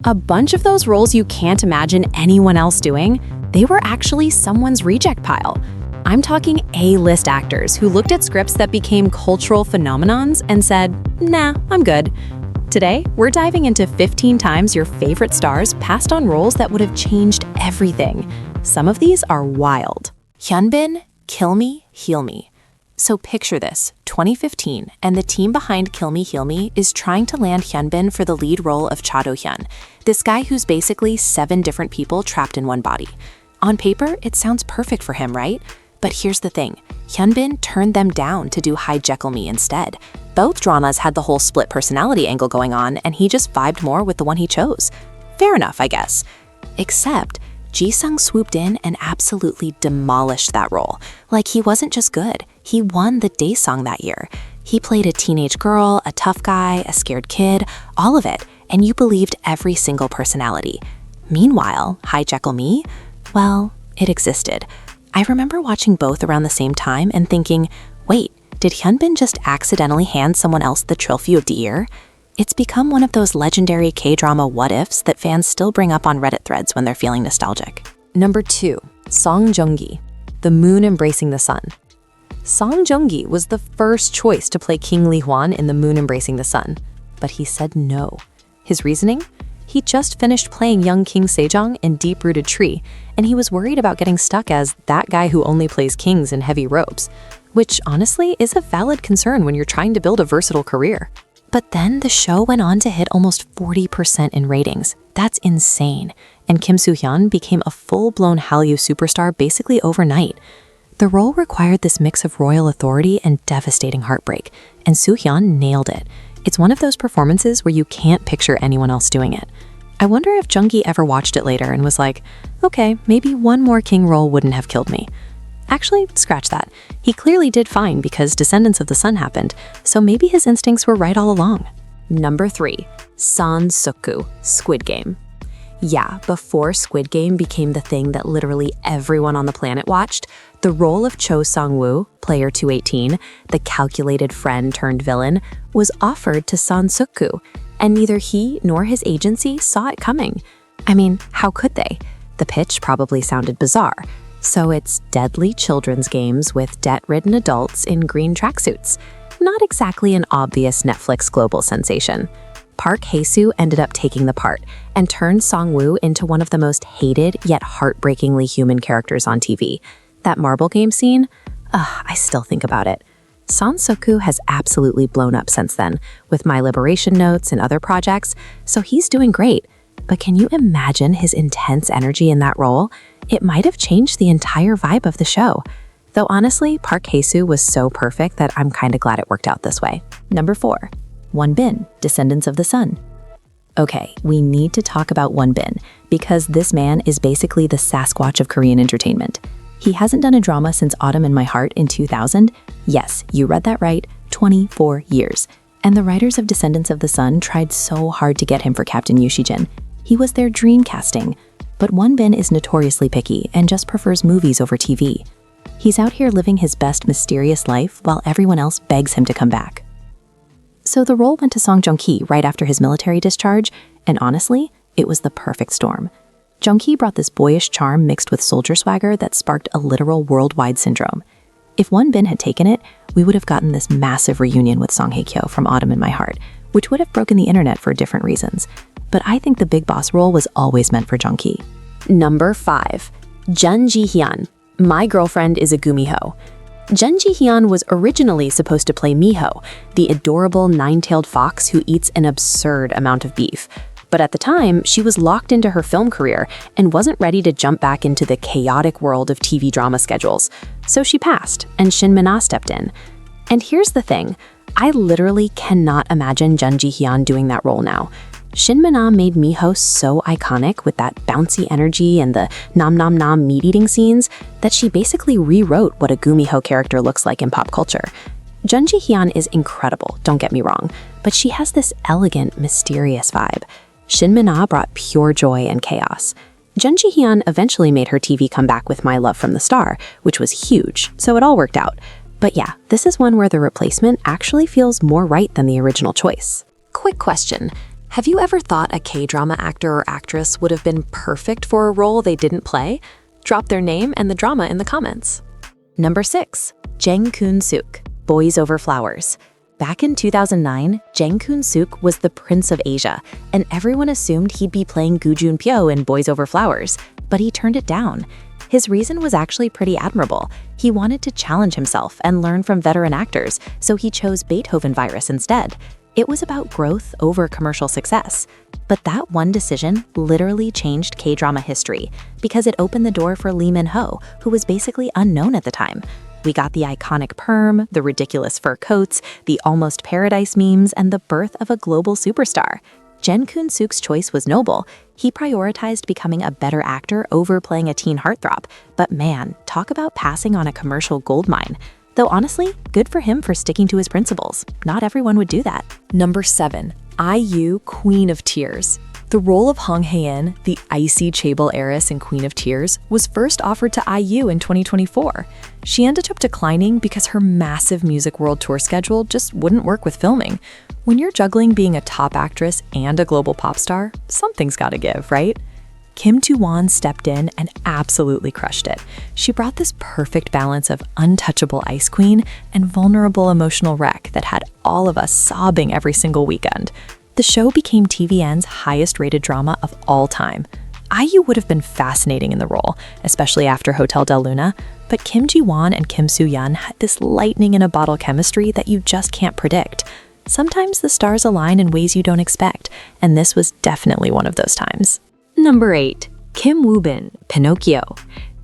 A bunch of those roles you can't imagine anyone else doing, they were actually someone's reject pile. I'm talking A-list actors who looked at scripts that became cultural phenomenons and said, nah, I'm good. Today, we're diving into 15 times your favorite stars passed on roles that would have changed everything. Some of these are wild. Hyunbin, Kill Me, Heal Me. So picture this, 2015, and the team behind Kill Me, Heal Me is trying to land Hyunbin for the lead role of Cha Do-hyun, this guy who's basically 7 different people trapped in one body. On paper, it sounds perfect for him, right? But here's the thing, Hyunbin turned them down to do Hye-kyo Me instead. Both dramas had the whole split personality angle going on, and he just vibed more with the one he chose. Fair enough, I guess. Except, Ji-sung swooped in and absolutely demolished that role. Like, he wasn't just good, he won the Daesung that year. He played a teenage girl, a tough guy, a scared kid, all of it, and you believed every single personality. Meanwhile, Hye-kyo Me? Well, it existed. I remember watching both around the same time and thinking, wait, did Hyunbin just accidentally hand someone else the trophy of the year? It's become one of those legendary K-drama what-ifs that fans still bring up on Reddit threads when they're feeling nostalgic. Number 2, Song Joong-ki, The Moon Embracing the Sun. Song Joong-ki was the first choice to play King Lee-hwan in The Moon Embracing the Sun, but he said no. His reasoning? He just finished playing young King Sejong in Deep-Rooted Tree, and he was worried about getting stuck as that guy who only plays kings in heavy robes, which honestly is a valid concern when you're trying to build a versatile career. But then the show went on to hit almost 40% in ratings. That's insane. And Kim Soo-hyun became a full-blown Hallyu superstar basically overnight. The role required this mix of royal authority and devastating heartbreak, and Soo-hyun nailed it. It's one of those performances where you can't picture anyone else doing it. I wonder if Jung-gi ever watched it later and was like, okay, maybe one more king role wouldn't have killed me. Actually, scratch that. He clearly did fine because Descendants of the Sun happened, so maybe his instincts were right all along. Number 3, Suk-ku, Squid Game. Yeah, before Squid Game became the thing that literally everyone on the planet watched, the role of Cho Sang-woo, player 218, the calculated friend turned villain, was offered to Suk-ku, and neither he nor his agency saw it coming. I mean, how could they? The pitch probably sounded bizarre. So it's deadly children's games with debt-ridden adults in green tracksuits. Not exactly an obvious Netflix global sensation. Park Hae-soo ended up taking the part and turned Sang-woo into one of the most hated yet heartbreakingly human characters on TV. That marble game scene? I still think about it. Suk-ku has absolutely blown up since then, with My Liberation Notes and other projects, so he's doing great. But can you imagine his intense energy in that role? It might have changed the entire vibe of the show. Though honestly, Park Hae-soo was so perfect that I'm kinda glad it worked out this way. Number 4, Won-bin, Descendants of the Sun. Okay, we need to talk about Won-bin, because this man is basically the Sasquatch of Korean entertainment. He hasn't done a drama since Autumn in My Heart in 2000. Yes, you read that right, 24 years. And the writers of Descendants of the Sun tried so hard to get him for Captain Yoshijin. He was their dream casting. But Won-bin is notoriously picky and just prefers movies over TV. He's out here living his best mysterious life while everyone else begs him to come back. So the role went to Song Joong-ki right after his military discharge, and honestly, it was the perfect storm. Joong-ki brought this boyish charm mixed with soldier swagger that sparked a literal worldwide syndrome. If Won-bin had taken it, we would have gotten this massive reunion with Song Hye-kyo from Autumn in My Heart, which would have broken the internet for different reasons. But I think the big boss role was always meant for Joong-ki. Number 5, Ji-hyun, My Girlfriend is a Gumiho. Ji-hyun was originally supposed to play Miho, the adorable nine-tailed fox who eats an absurd amount of beef. But at the time, she was locked into her film career and wasn't ready to jump back into the chaotic world of TV drama schedules. So she passed, and Shin Min-ah stepped in. And here's the thing, I literally cannot imagine Ji-hyun doing that role now. Shin Min-ah made Miho so iconic with that bouncy energy and the nom nom nom meat-eating scenes that she basically rewrote what a Gumiho character looks like in pop culture. Ji-hyun is incredible, don't get me wrong, but she has this elegant, mysterious vibe. Shin Min-ah brought pure joy and chaos. Ji-hyun eventually made her TV comeback with My Love from the Star, which was huge, so it all worked out. But yeah, this is one where the replacement actually feels more right than the original choice. Quick question. Have you ever thought a K-drama actor or actress would have been perfect for a role they didn't play? Drop their name and the drama in the comments. Number 6. Jang Keun-suk, Boys Over Flowers. Back in 2009, Jang Keun-suk was the Prince of Asia, and everyone assumed he'd be playing Gu Jun-pyo in Boys Over Flowers, but he turned it down. His reason was actually pretty admirable. He wanted to challenge himself and learn from veteran actors, so he chose Beethoven Virus instead. It was about growth over commercial success. But that one decision literally changed K-drama history because it opened the door for Lee Min-ho, who was basically unknown at the time. We got the iconic perm, the ridiculous fur coats, the almost paradise memes, and the birth of a global superstar. Jang Keun-suk's choice was noble. He prioritized becoming a better actor over playing a teen heartthrob. But man, talk about passing on a commercial goldmine. Though honestly, good for him for sticking to his principles. Not everyone would do that. Number 7. IU, Queen of Tears. The role of Hong Hae-in, the icy chaebol heiress in Queen of Tears, was first offered to IU in 2024. She ended up declining because her massive music world tour schedule just wouldn't work with filming. When you're juggling being a top actress and a global pop star, something's gotta give, right? Kim Tae-won stepped in and absolutely crushed it. She brought this perfect balance of untouchable ice queen and vulnerable emotional wreck that had all of us sobbing every single weekend. The show became TVN's highest-rated drama of all time. IU would have been fascinating in the role, especially after Hotel Del Luna, but Kim Ji-won and Kim Soo-yeon had this lightning-in-a-bottle chemistry that you just can't predict. Sometimes the stars align in ways you don't expect, and this was definitely one of those times. Number 8. Kim Woo-bin, Pinocchio.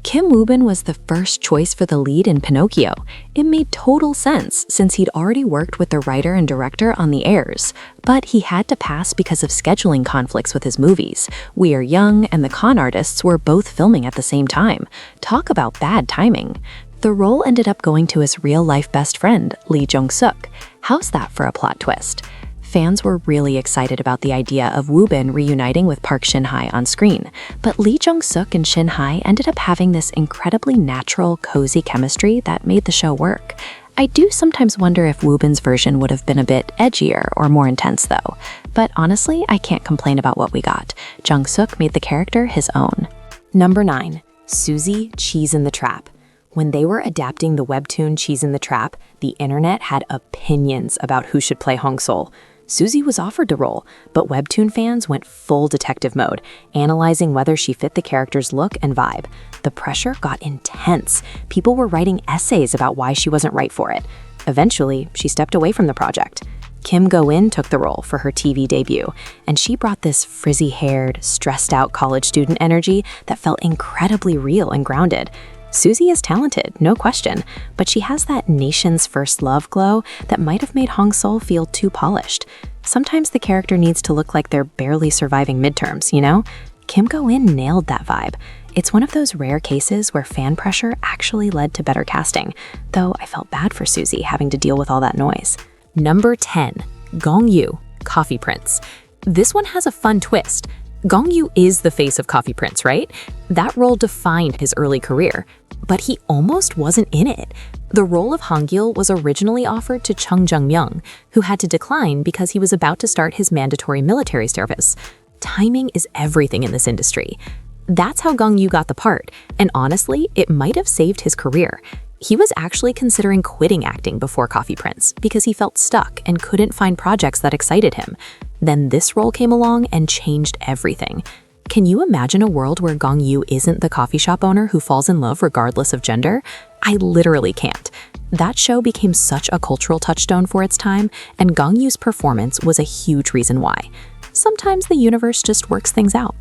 Kim Woo-bin was the first choice for the lead in Pinocchio. It made total sense since he'd already worked with the writer and director on the Heirs, but he had to pass because of scheduling conflicts with his movies. We Are Young and The Con Artists were both filming at the same time. Talk about bad timing. The role ended up going to his real-life best friend, Lee Jong-suk. How's that for a plot twist? Fans were really excited about the idea of Woo-bin reuniting with Park Shin-hye on screen, but Lee Jong-suk and Shin-hye ended up having this incredibly natural, cozy chemistry that made the show work. I do sometimes wonder if Woo-bin's version would have been a bit edgier or more intense though, but honestly, I can't complain about what we got. Jung-suk made the character his own. Number 9. Suzy, Cheese in the Trap. When they were adapting the webtoon Cheese in the Trap, the internet had opinions about who should play Hong Sol. Suzy was offered the role, but webtoon fans went full detective mode, analyzing whether she fit the character's look and vibe. The pressure got intense. People were writing essays about why she wasn't right for it. Eventually, she stepped away from the project. Kim Go-in took the role for her TV debut, and she brought this frizzy-haired, stressed-out college student energy that felt incredibly real and grounded. Suzy is talented, no question, but she has that nation's first love glow that might have made Hong Sol feel too polished. Sometimes the character needs to look like they're barely surviving midterms, you know? Kim Go-in nailed that vibe. It's one of those rare cases where fan pressure actually led to better casting, though I felt bad for Suzy having to deal with all that noise. Number 10. Gong Yoo, Coffee Prince. This one has a fun twist. Gong Yoo is the face of Coffee Prince, right? That role defined his early career, but he almost wasn't in it. The role of Hangil was originally offered to Chung Jung-myung, who had to decline because he was about to start his mandatory military service. Timing is everything in this industry. That's how Gong Yoo got the part, and honestly, it might have saved his career. He was actually considering quitting acting before Coffee Prince because he felt stuck and couldn't find projects that excited him. Then this role came along and changed everything. Can you imagine a world where Gong Yoo isn't the coffee shop owner who falls in love regardless of gender? I literally can't. That show became such a cultural touchstone for its time, and Gong Yoo's performance was a huge reason why. Sometimes the universe just works things out.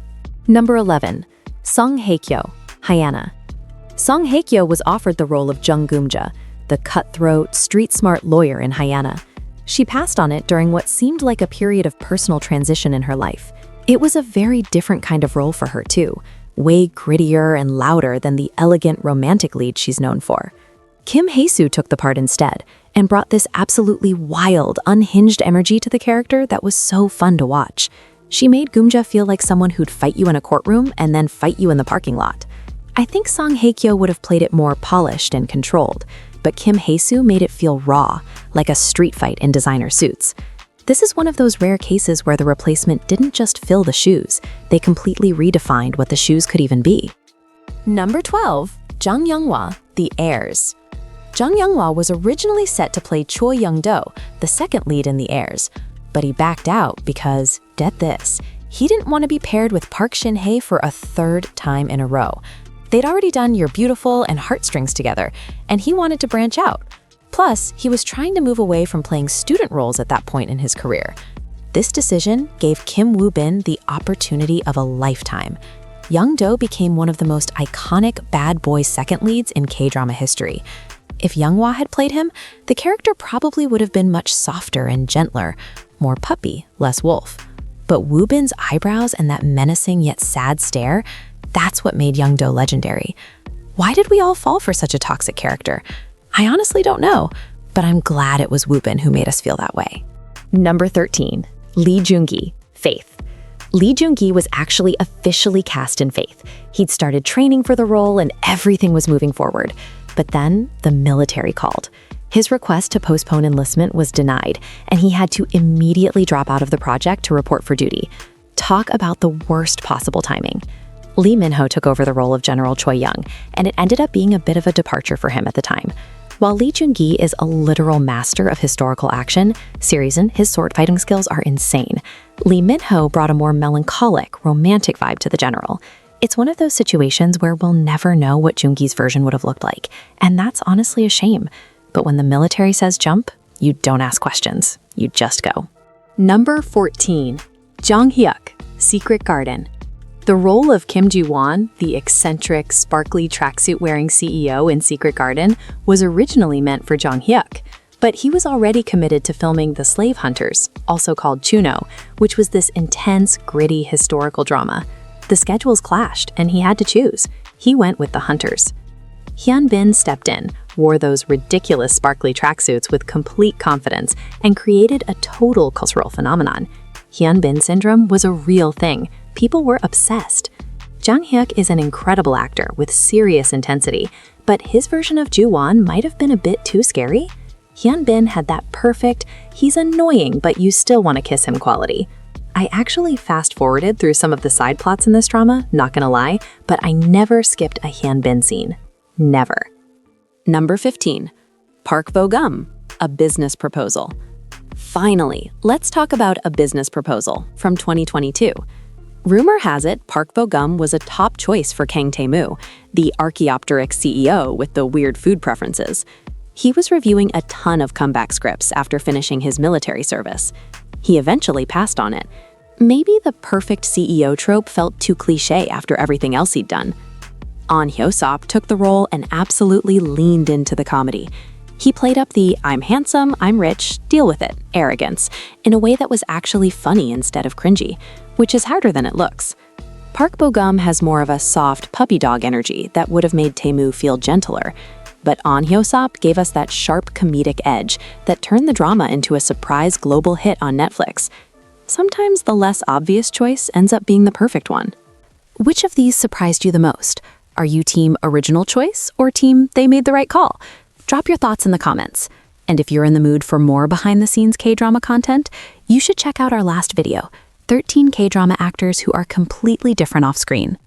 Number 11. Song Hye-kyo, Hyena. Song Hye-kyo was offered the role of Jung Geum-ja, the cutthroat, street-smart lawyer in Hyena. She passed on it during what seemed like a period of personal transition in her life. It was a very different kind of role for her too, way grittier and louder than the elegant romantic lead she's known for. Kim Hae-soo took the part instead and brought this absolutely wild, unhinged energy to the character that was so fun to watch. She made Geum-ja feel like someone who'd fight you in a courtroom and then fight you in the parking lot. I think Song Hye-kyo would have played it more polished and controlled, but Kim Hae-soo made it feel raw, like a street fight in designer suits. This is one of those rare cases where the replacement didn't just fill the shoes, they completely redefined what the shoes could even be. Number 12. Jang Yong-hwa, The Heirs. Jang Yong-hwa was originally set to play Choi Young-do, the second lead in The Heirs, but he backed out because, get this, he didn't want to be paired with Park Shin-hye for a third time in a row. They'd already done You're Beautiful and Heartstrings together, and he wanted to branch out. Plus, he was trying to move away from playing student roles at that point in his career. This decision gave Kim Woo-bin the opportunity of a lifetime. Young-do became one of the most iconic bad boy second leads in K-drama history. If Yong-hwa had played him, the character probably would have been much softer and gentler, more puppy, less wolf. But Woo-bin's eyebrows and that menacing yet sad stare, that's what made Young-do legendary. Why did we all fall for such a toxic character? I honestly don't know, but I'm glad it was Woo-bin who made us feel that way. Number 13. Lee Joong-ki, Faith. Lee Joong-ki was actually officially cast in Faith. He'd started training for the role and everything was moving forward. But then the military called. His request to postpone enlistment was denied, and he had to immediately drop out of the project to report for duty. Talk about the worst possible timing. Lee Min-ho took over the role of General Choi Young, and it ended up being a bit of a departure for him at the time. While Lee Joong-ki is a literal master of historical action, seriously, his sword fighting skills are insane. Lee Min-ho brought a more melancholic, romantic vibe to the general. It's one of those situations where we'll never know what Joong-ki's version would have looked like, and that's honestly a shame. But when the military says jump, you don't ask questions, you just go. Number 14. Jang-hyuk, Secret Garden. The role of Kim Ji-won, the eccentric, sparkly tracksuit-wearing CEO in Secret Garden, was originally meant for Jang-hyuk, but he was already committed to filming The Slave Hunters, also called Chuno, which was this intense, gritty historical drama. The schedules clashed, and he had to choose. He went with The Hunters. Hyun-bin stepped in, wore those ridiculous sparkly tracksuits with complete confidence, and created a total cultural phenomenon. Hyun-bin syndrome was a real thing. People were obsessed. Jang-hyuk is an incredible actor with serious intensity, but his version of Ju-won might have been a bit too scary. Hyun-bin had that perfect, he's annoying but you still want to kiss him quality. I actually fast-forwarded through some of the side plots in this drama, not gonna lie, but I never skipped a Hyun-bin scene. Never. Number 15. Park Bo-gum, A Business Proposal. Finally, let's talk about A Business Proposal from 2022. Rumor has it Park Bo-gum was a top choice for Kang Tae-moo, the Archaeopteryx CEO with the weird food preferences. He was reviewing a ton of comeback scripts after finishing his military service. He eventually passed on it. Maybe the perfect CEO trope felt too cliché after everything else he'd done. Ahn Hyo-sop took the role and absolutely leaned into the comedy. He played up the I'm handsome, I'm rich, deal with it arrogance in a way that was actually funny instead of cringy, which is harder than it looks. Park Bo-gum has more of a soft puppy dog energy that would have made Tae-moo feel gentler, but Ahn Hyo-sop gave us that sharp comedic edge that turned the drama into a surprise global hit on Netflix. Sometimes the less obvious choice ends up being the perfect one. Which of these surprised you the most? Are you team original choice or team they made the right call? Drop your thoughts in the comments. And if you're in the mood for more behind-the-scenes K-drama content, you should check out our last video, 13 K-drama actors who are completely different off-screen.